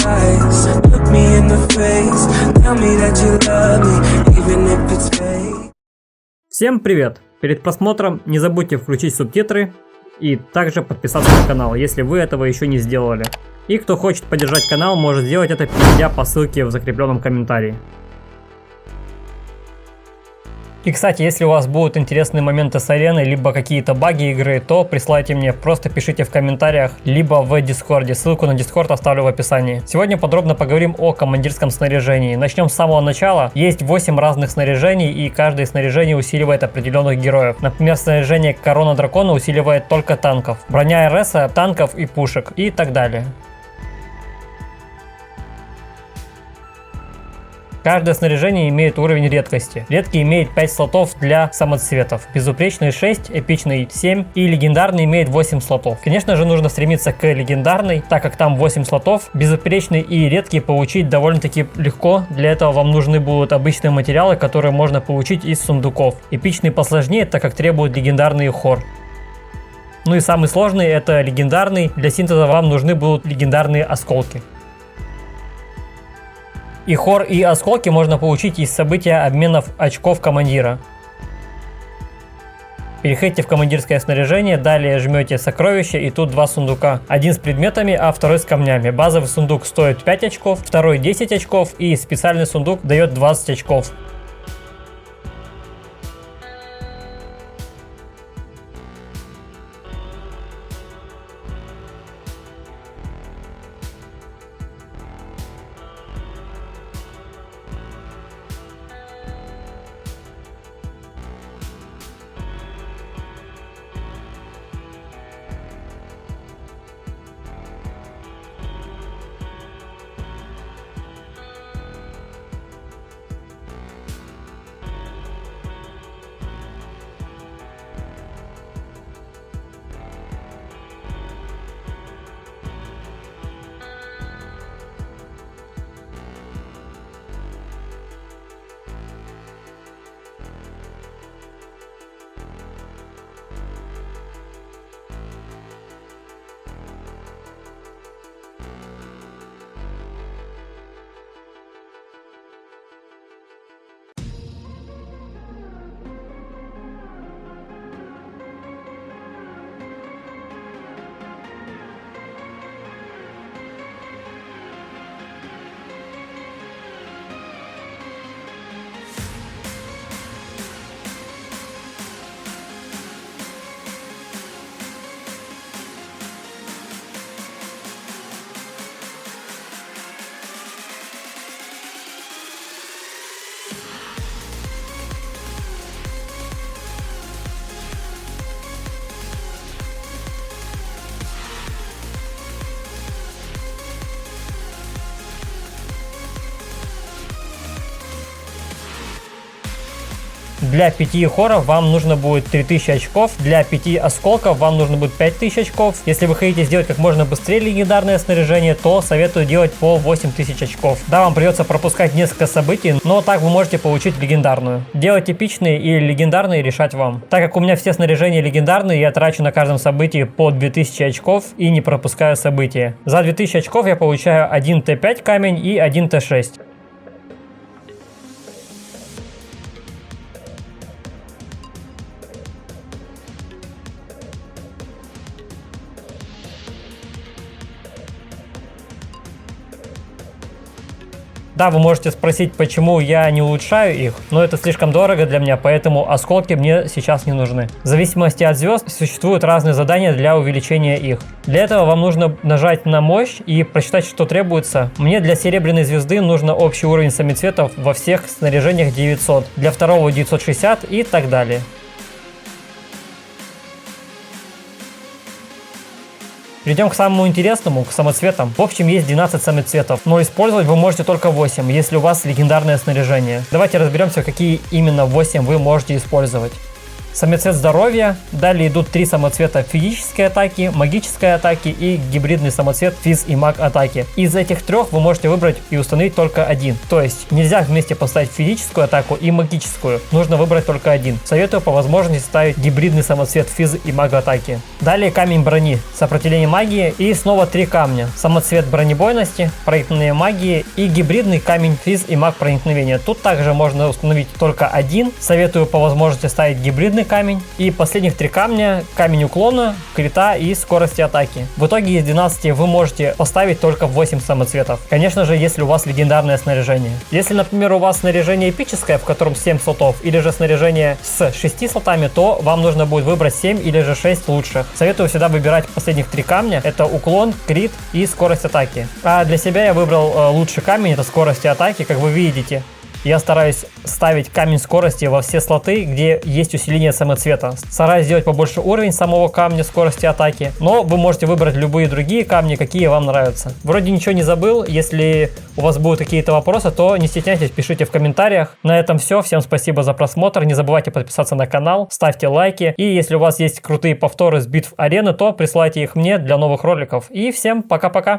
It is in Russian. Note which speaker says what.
Speaker 1: eyes, look me in the face, tell me that you love me, even if it's fake.
Speaker 2: Всем привет! Перед просмотром не забудьте включить субтитры и также подписаться на канал, если вы этого еще не сделали. И кто хочет поддержать канал, может сделать это, перейдя по ссылке в закрепленном комментарии. И, кстати, если у вас будут интересные моменты с ареной, либо какие-то баги игры, то присылайте мне, просто пишите в комментариях, либо в Дискорде. Ссылку на Дискорд оставлю в описании. Сегодня подробно поговорим о командирском снаряжении. Начнем с самого начала. Есть 8 разных снаряжений, и каждое снаряжение усиливает определенных героев. Например, снаряжение Корона Дракона усиливает только танков, броня РС, танков и пушек и так далее. Каждое снаряжение имеет уровень редкости. Редкий имеет 5 слотов для самоцветов, безупречный 6, эпичный 7 и легендарный имеет 8 слотов. Конечно же, нужно стремиться к легендарной, так как там 8 слотов. Безупречный и редкий получить довольно-таки легко. Для этого вам нужны будут обычные материалы, которые можно получить из сундуков. Эпичный посложнее, так как требует легендарный хор. Ну и самый сложный это легендарный. Для синтеза вам нужны будут легендарные осколки. И хор, и осколки можно получить из события обменов очков командира. Переходите в командирское снаряжение, далее жмете сокровища, и тут два сундука. Один с предметами, а второй с камнями. Базовый сундук стоит 5 очков, второй 10 очков и специальный сундук дает 20 очков. Для 5 хоров вам нужно будет 3000 очков, для 5 осколков вам нужно будет 5000 очков. Если вы хотите сделать как можно быстрее легендарное снаряжение, то советую делать по 8000 очков. Да, вам придется пропускать несколько событий, но так вы можете получить легендарную. Делать эпичные или легендарные решать вам. Так как у меня все снаряжения легендарные, я трачу на каждом событии по 2000 очков и не пропускаю события. За 2000 очков я получаю 1 Т5 камень и 1 Т6. Да, вы можете спросить, почему я не улучшаю их, но это слишком дорого для меня, поэтому осколки мне сейчас не нужны. В зависимости от звезд существуют разные задания для увеличения их. Для этого вам нужно нажать на мощь и прочитать, что требуется. Мне для серебряной звезды нужно общий уровень самоцветов во всех снаряжениях 900, для второго 960 и так далее. Перейдем к самому интересному, к самоцветам. В общем, есть 12 самоцветов, но использовать вы можете только 8, если у вас легендарное снаряжение. Давайте разберемся, какие именно 8 вы можете использовать. самоцвет здоровья, далее идут 3 самоцвета физической атаки, магической атаки и гибридный самоцвет физ и маг атаки. Из этих 3 вы можете выбрать и установить только один. То есть нельзя вместе поставить физическую атаку и магическую, нужно выбрать только один. Советую по возможности ставить гибридный самоцвет физ и маг атаки. Далее камень брони, сопротивление магии и снова 3 камня. Самоцвет бронебойности, проникновение магии и гибридный камень физ и маг проникновения. Тут также можно установить только один. Советую по возможности ставить гибридный камень. И последних 3 камня: камень уклона, крита и скорости атаки. В итоге из 12 вы можете поставить только 8 самоцветов. Конечно же, если у вас легендарное снаряжение. Если, например, у вас снаряжение эпическое, в котором 7 слотов, или же снаряжение с 6 слотами, то вам нужно будет выбрать 7 или же 6 лучших. Советую всегда выбирать последних 3 камня. Это уклон, крит и скорость атаки. А для себя я выбрал лучший камень, это скорость атаки. Как вы видите, я стараюсь ставить камень скорости во все слоты, где есть усиление самоцвета. Стараюсь сделать побольше уровень самого камня скорости атаки, но вы можете выбрать любые другие камни, какие вам нравятся. Вроде ничего не забыл. Если у вас будут какие-то вопросы, то не стесняйтесь, пишите в комментариях. На этом все. Всем спасибо за просмотр. Не забывайте подписаться на канал, ставьте лайки. И если у вас есть крутые повторы с битв арены, то присылайте их мне для новых роликов. И всем пока-пока.